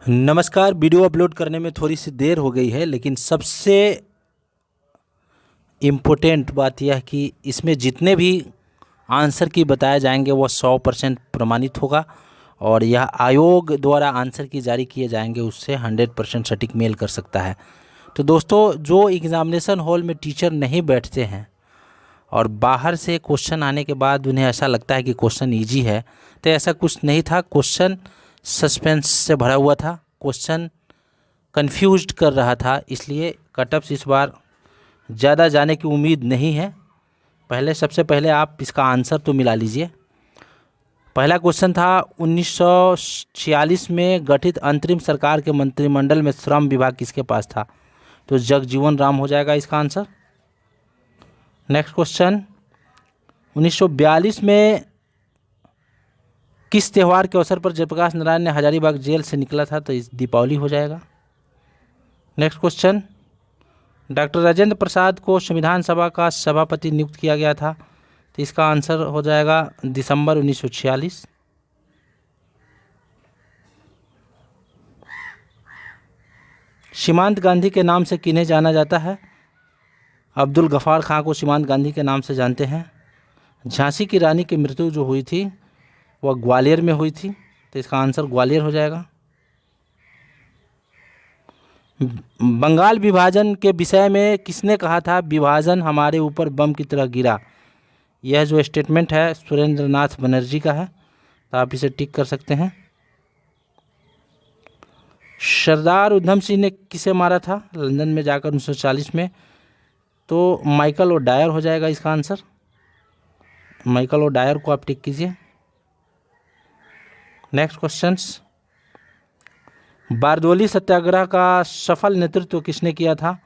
नमस्कार। Video upload करने में थोड़ी सी देर हो गई है, लेकिन सबसे इम्पोर्टेंट बात यह है कि इसमें जितने भी आंसर की बताए जाएंगे वो 100% प्रमाणित होगा और यह आयोग द्वारा आंसर की जारी किए जाएंगे उससे 100% सटीक मेल कर सकता है। तो दोस्तों, जो एग्ज़ामिनेशन हॉल में टीचर नहीं बैठते हैं और बाहर से क्वेश्चन आने के बाद उन्हें ऐसा लगता है कि क्वेश्चन ईजी है, तो ऐसा कुछ नहीं था। क्वेश्चन सस्पेंस से भरा हुआ था, क्वेश्चन कंफ्यूज्ड कर रहा था, इसलिए कटअप्स इस बार ज़्यादा जाने की उम्मीद नहीं है। सबसे पहले आप इसका आंसर तो मिला लीजिए। पहला क्वेश्चन था 1946 में गठित अंतरिम सरकार के मंत्रिमंडल में श्रम विभाग किसके पास था? तो जगजीवन राम हो जाएगा इसका आंसर। नेक्स्ट क्वेश्चन, 1942 में किस त्यौहार के अवसर पर जयप्रकाश नारायण ने हजारीबाग जेल से निकला था? तो इस दीपावली हो जाएगा। Next question, doctor Rajendra Prasad को संविधान सभा का सभापति नियुक्त किया गया था? तो इसका आंसर हो जाएगा दिसंबर 1946। सीमांत गांधी के नाम से किन्हें जाना जाता है? अब्दुल गफ्फार खां को सीमांत गांधी के नाम से जानते हैं। झांसी की रानी की मृत्यु जो हुई थी वह ग्वालियर में हुई थी, तो इसका आंसर ग्वालियर हो जाएगा। बंगाल विभाजन के विषय में किसने कहा था विभाजन हमारे ऊपर बम की तरह गिरा? यह जो स्टेटमेंट है सुरेंद्रनाथ बनर्जी का है, तो आप इसे टिक कर सकते हैं। सरदार उधम सिंह ने किसे मारा था लंदन में जाकर 1940 में? तो माइकल ओडायर हो जाएगा इसका आंसर। माइकल ओडायर को आप टिक कीजिए। नेक्स्ट क्वेश्चंस, बारदोली सत्याग्रह का सफल नेतृत्व किसने किया था?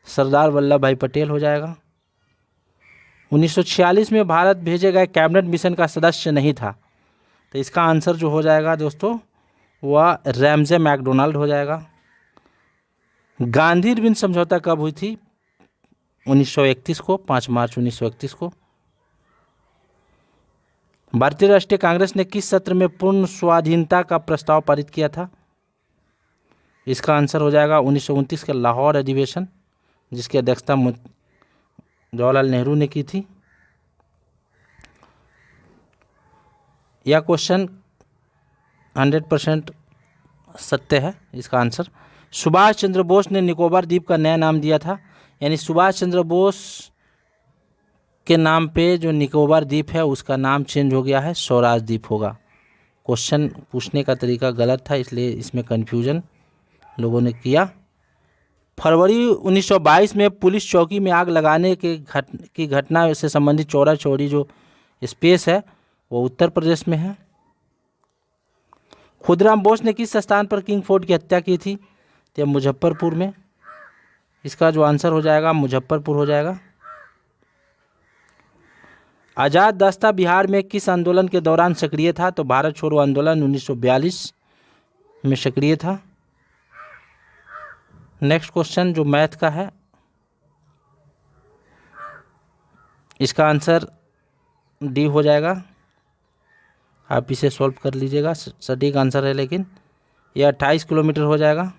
सरदार वल्लभ भाई पटेल हो जाएगा। 1946 में भारत भेजे गए कैबिनेट मिशन का सदस्य नहीं था, तो इसका आंसर जो हो जाएगा दोस्तों वह रैमजे मैकडोनाल्ड हो जाएगा। गांधी इरविन समझौता कब हुई थी? 1931 को, 5 मार्च 1931 को। भारतीय राष्ट्रीय कांग्रेस ने किस सत्र में पूर्ण स्वाधीनता का प्रस्ताव पारित किया था? इसका आंसर हो जाएगा 1929 के लाहौर अधिवेशन, जिसकी अध्यक्षता जवाहरलाल नेहरू ने की थी। यह क्वेश्चन 100% सत्य है इसका आंसर। सुभाष चंद्र बोस ने निकोबार द्वीप का नया नाम दिया था, यानी सुभाष चंद्र बोस के नाम पे जो निकोबार द्वीप है उसका नाम चेंज हो गया है, स्वराज द्वीप होगा। क्वेश्चन पूछने का तरीका गलत था, इसलिए इसमें कन्फ्यूजन लोगों ने किया। फरवरी 1922 में पुलिस चौकी में आग लगाने की घटना से संबंधित चौरा चौरी जो स्पेस है वो उत्तर प्रदेश में है। खुदराम बोस ने किस स्थान पर किंग फोर्ड की हत्या की थी? तो मुजफ्फरपुर में। इसका जो आंसर हो जाएगा मुजफ्फरपुर हो जाएगा। आज़ाद दस्ता बिहार में किस आंदोलन के दौरान सक्रिय था? तो भारत छोड़ो आंदोलन 1942 में सक्रिय था। नेक्स्ट क्वेश्चन जो मैथ का है, इसका आंसर डी हो जाएगा। आप इसे सॉल्व कर लीजिएगा, सटीक आंसर है, लेकिन यह 28 किलोमीटर हो जाएगा।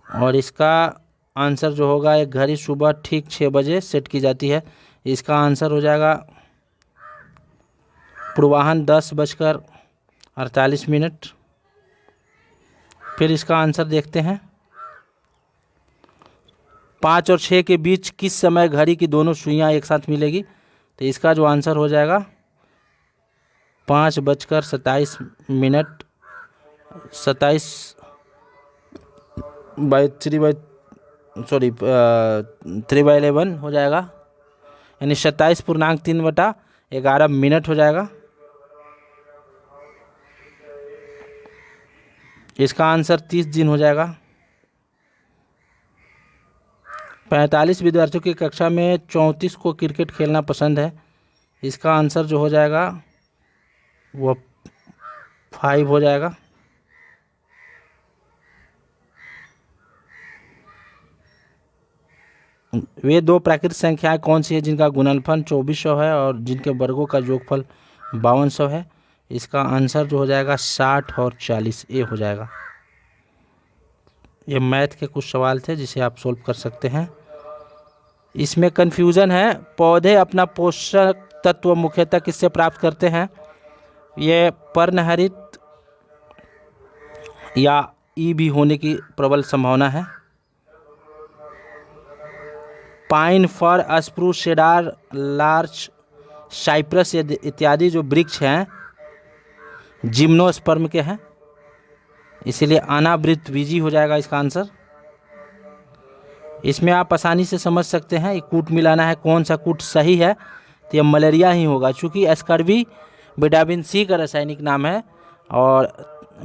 और इसका आंसर जो होगा, एक घड़ी सुबह ठीक 6 बजे सेट की जाती है, इसका आंसर हो जाएगा पूर्वाह्न 10:48। फिर इसका आंसर देखते हैं। 5 और 6 के बीच किस समय घड़ी की दोनों सुइयां एक साथ मिलेगी? तो इसका जो आंसर हो जाएगा 5:27 3/11 हो जाएगा, यानी 27.3/11 मिनट हो जाएगा। इसका आंसर 30 दिन हो जाएगा। 45 विद्यार्थियों की कक्षा में 34 को क्रिकेट खेलना पसंद है, इसका आंसर जो हो जाएगा वो 5 हो जाएगा। वे दो प्राकृतिक संख्याएं कौन सी है जिनका गुणनफल 2400 है और जिनके वर्गों का योगफल 5200 है? इसका आंसर जो हो जाएगा 60 और 40, ए हो जाएगा। ये मैथ के कुछ सवाल थे जिसे आप सोल्व कर सकते हैं। इसमें कन्फ्यूज़न है, पौधे अपना पोषक तत्व मुख्यतः किससे प्राप्त करते हैं? ये पर्णहरित या ई भी होने की प्रबल संभावना है। पाइन, फर, स्प्रूस, सेडार, लार्च, साइप्रस इत्यादि जो वृक्ष हैं जिम्नोस्पर्म के हैं, इसीलिए अनावृतबीजी हो जाएगा इसका आंसर। इसमें आप आसानी से समझ सकते हैं, ये कूट मिलाना है, कौन सा कूट सही है, तो ये मलेरिया ही होगा, चूँकि एस्कर्वी विटामिन सी का रासायनिक नाम है और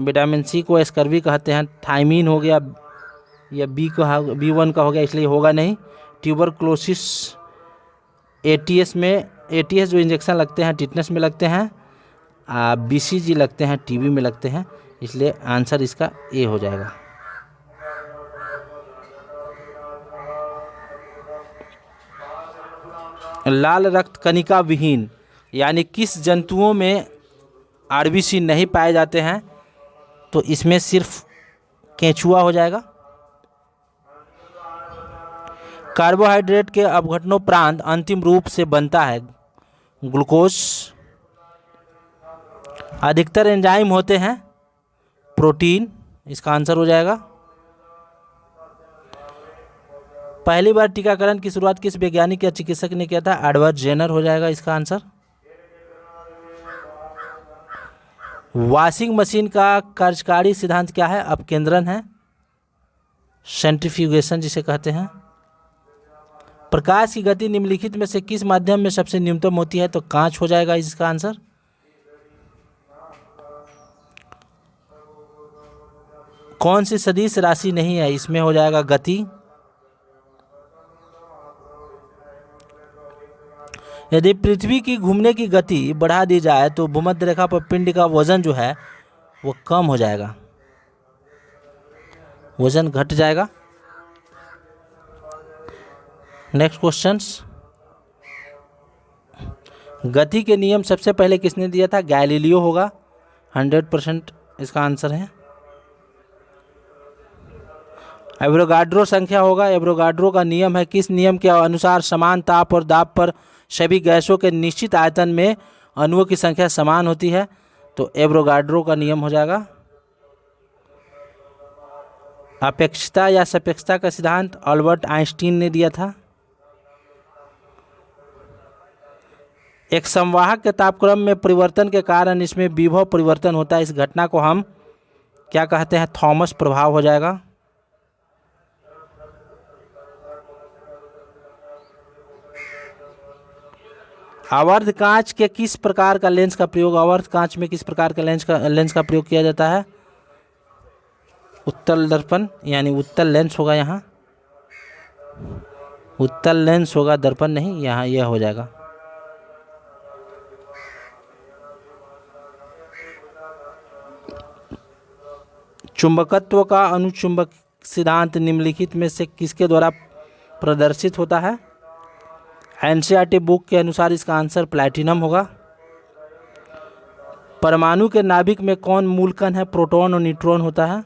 विटामिन सी को एस्कर्वी कहते हैं। थाइमीन हो गया या B1 का हो गया, इसलिए होगा नहीं। ट्यूबरक्लोसिस एटीएस में, एटीएस जो इंजेक्शन लगते हैं टिटनेस में लगते हैं, BCG लगते हैं टीबी में लगते हैं, इसलिए आंसर इसका ए हो जाएगा। लाल रक्त कणिका विहीन यानी किस जंतुओं में RBC नहीं पाए जाते हैं? तो इसमें सिर्फ केंचुआ हो जाएगा। कार्बोहाइड्रेट के अपघटनोपरांत अंतिम रूप से बनता है ग्लूकोज। अधिकतर एंजाइम होते हैं प्रोटीन, इसका आंसर हो जाएगा। पहली बार टीकाकरण की शुरुआत किस वैज्ञानिक या चिकित्सक ने किया था? एडवर्ड जेनर हो जाएगा इसका आंसर। वॉशिंग मशीन का कार्यकारी सिद्धांत क्या है? अपकेंद्रण है, सेंट्रीफ्यूगेशन जिसे कहते हैं। प्रकाश की गति निम्नलिखित में से किस माध्यम में सबसे न्यूनतम होती है? तो कांच हो जाएगा इसका आंसर। कौन सी सदिश राशि नहीं है? इसमें हो जाएगा गति। यदि पृथ्वी की घूमने की गति बढ़ा दी जाए तो भूमध्य रेखा पर पिंड का वजन जो है वो कम हो जाएगा, वजन घट जाएगा। नेक्स्ट क्वेश्चंस, गति के नियम सबसे पहले किसने दिया था? गैलीलियो होगा, 100% इसका आंसर है। एवोगाड्रो संख्या होगा, एवोगाड्रो का नियम है, किस नियम के अनुसार समान ताप और दाब पर सभी गैसों के निश्चित आयतन में अणुओं की संख्या समान होती है? तो एवोगाड्रो का नियम हो जाएगा। अपेक्षता या सापेक्षता का सिद्धांत अल्बर्ट आइंस्टीन ने दिया था। एक संवाहक के तापक्रम में परिवर्तन के कारण इसमें विभव परिवर्तन होता है, इस घटना को हम क्या कहते हैं? थॉमस प्रभाव हो जाएगा। आवर्ध कांच के किस प्रकार का लेंस का प्रयोग, आवर्ध कांच में किस प्रकार का लेंस का प्रयोग किया जाता है? उत्तल दर्पण यानी उत्तल लेंस होगा, यहाँ उत्तल लेंस होगा, दर्पण नहीं, यहाँ यह हो जाएगा। चुंबकत्व का अनुचुंबक सिद्धांत निम्नलिखित में से किसके द्वारा प्रदर्शित होता है? एनसीईआरटी बुक के अनुसार इसका आंसर प्लैटिनम होगा। परमाणु के नाभिक में कौन मूल कण है? प्रोटॉन और न्यूट्रॉन होता है।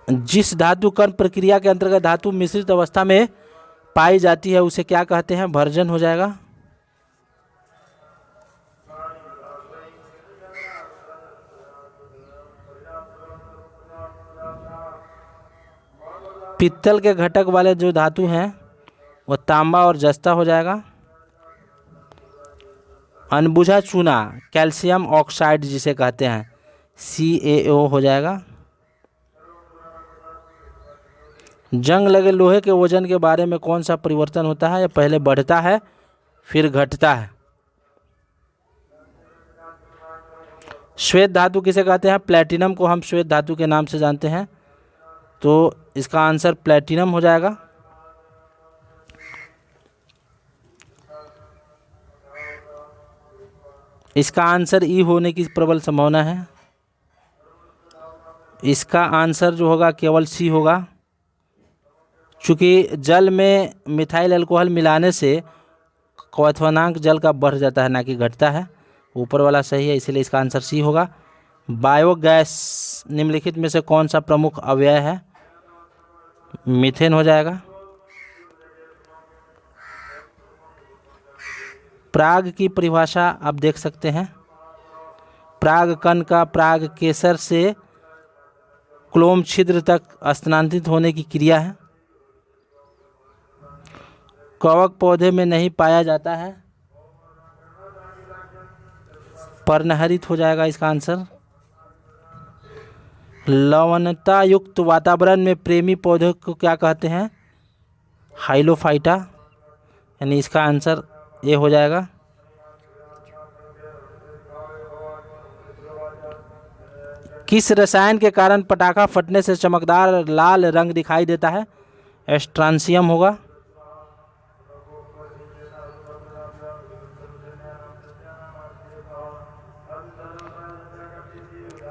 जिस धातु कण प्रक्रिया के अंतर्गत धातु मिश्रित अवस्था में पाई जाती है उसे क्या कहते हैं? भर्जन हो जाएगा। पित्तल के घटक वाले जो धातु हैं वो तांबा और जस्ता हो जाएगा। अनबुझा चूना कैल्शियम ऑक्साइड जिसे कहते हैं CaO हो जाएगा। जंग लगे लोहे के वजन के बारे में कौन सा परिवर्तन होता है? या पहले बढ़ता है फिर घटता है? श्वेत धातु किसे कहते हैं? प्लैटिनम को हम श्वेत धातु के नाम से जानते हैं, तो इसका आंसर प्लैटिनम हो जाएगा। इसका आंसर ई होने की प्रबल संभावना है। इसका आंसर जो होगा केवल सी होगा। चूँकि जल में मिथाइल अल्कोहल मिलाने से क्वथनांक जल का बढ़ जाता है, ना कि घटता है। ऊपर वाला सही है, इसलिए इसका आंसर सी होगा। बायोगैस निम्नलिखित में से कौन सा प्रमुख अवयव है? मीथेन हो जाएगा। पराग की परिभाषा आप देख सकते हैं। पराग कण का पराग केसर से क्लोम छिद्र तक स्थानांतरित होने की क्रिया है। कवक पौधे में नहीं पाया जाता है। पर्णहरित हो जाएगा इसका आंसर। लवणता युक्त वातावरण में प्रेमी पौधे को क्या कहते हैं? हाइलोफाइटा, यानी इसका आंसर ए हो जाएगा। किस रसायन के कारण पटाखा फटने से चमकदार लाल रंग दिखाई देता है? स्ट्रांसियम होगा।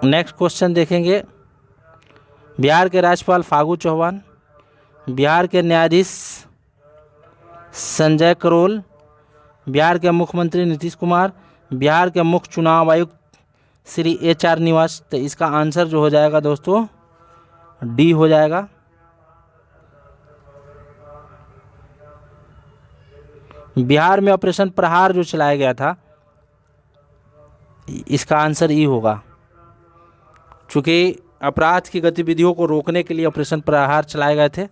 नेक्स्ट क्वेश्चन देखेंगे। बिहार के राज्यपाल फागू चौहान, बिहार के न्यायाधीश संजय करोल, बिहार के मुख्यमंत्री नीतीश कुमार, बिहार के मुख्य चुनाव आयुक्त श्री HR निवास। तो इसका आंसर जो हो जाएगा दोस्तों डी हो जाएगा। बिहार में ऑपरेशन प्रहार जो चलाया गया था, इसका आंसर ई होगा। चूँकि अपराध की गतिविधियों को रोकने के लिए ऑपरेशन प्रहार चलाए गए थे।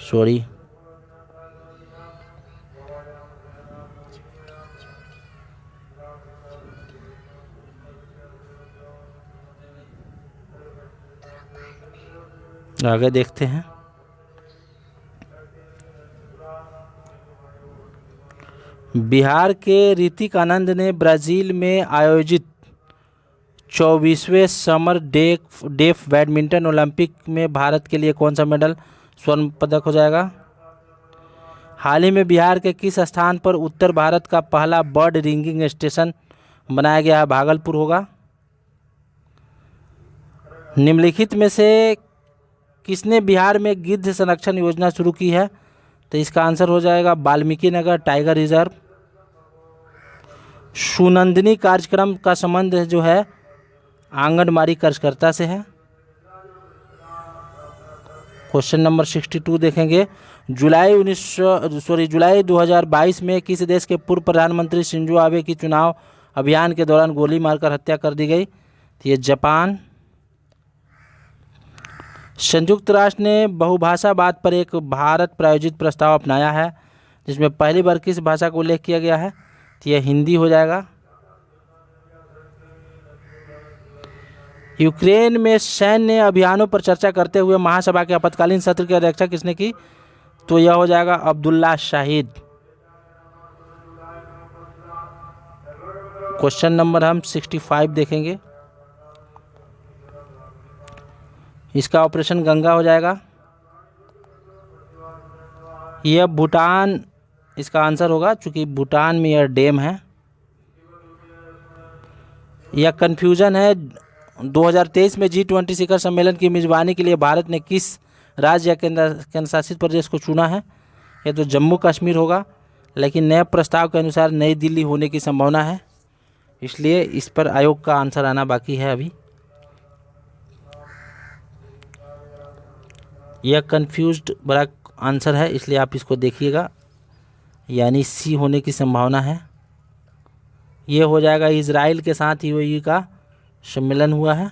सॉरी, आगे देखते हैं। बिहार के ऋतिक आनंद ने ब्राज़ील में आयोजित 24वें समर डेफ बैडमिंटन ओलंपिक में भारत के लिए कौन सा मेडल स्वर्ण पदक हो जाएगा? हाल ही में बिहार के किस स्थान पर उत्तर भारत का पहला बर्ड रिंगिंग स्टेशन बनाया गया है? भागलपुर होगा। निम्नलिखित में से किसने बिहार में गिद्ध संरक्षण योजना शुरू की है? तो इसका आंसर हो जाएगा वाल्मीकि नगर टाइगर रिजर्व। सुनंदिनी कार्यक्रम का संबंध जो है आंगनबाड़ी कार्यकर्ता से है। क्वेश्चन नंबर 62 देखेंगे। जुलाई 2022 में किस देश के पूर्व प्रधानमंत्री शिंजो आबे की चुनाव अभियान के दौरान गोली मारकर हत्या कर दी गई? तो ये जापान। संयुक्त राष्ट्र ने बहुभाषावाद पर एक भारत प्रायोजित प्रस्ताव अपनाया है, जिसमें पहली बार किस भाषा का उल्लेख किया गया है? तो यह हिंदी हो जाएगा। यूक्रेन में सैन्य अभियानों पर चर्चा करते हुए महासभा के आपातकालीन सत्र की अध्यक्षता किसने की? तो यह हो जाएगा अब्दुल्ला शाहिद। क्वेश्चन नंबर हम 65 देखेंगे। इसका ऑपरेशन गंगा हो जाएगा। यह भूटान इसका आंसर होगा, चूंकि भूटान में यह डैम है। यह कन्फ्यूजन है। 2023 में G20 शिखर सम्मेलन की मेजबानी के लिए भारत ने किस राज्य या केंद्र शासित प्रदेश को चुना है? यह तो जम्मू कश्मीर होगा, लेकिन नए प्रस्ताव के अनुसार नई दिल्ली होने की संभावना है, इसलिए इस पर आयोग का आंसर आना बाकी है अभी। यह कन्फ्यूज्ड बड़ा आंसर है, इसलिए आप इसको देखिएगा, यानी सी होने की संभावना है। ये हो जाएगा इजराइल के साथ UAE का सम्मेलन हुआ है।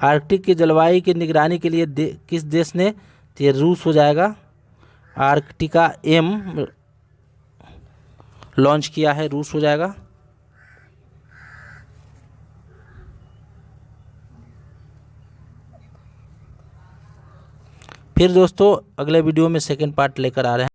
आर्कटिक की जलवायु की निगरानी के लिए किस देश ने? तो ये रूस हो जाएगा। आर्कटिका M लॉन्च किया है, रूस हो जाएगा। फिर दोस्तों अगले वीडियो में सेकंड पार्ट लेकर आ रहे हैं।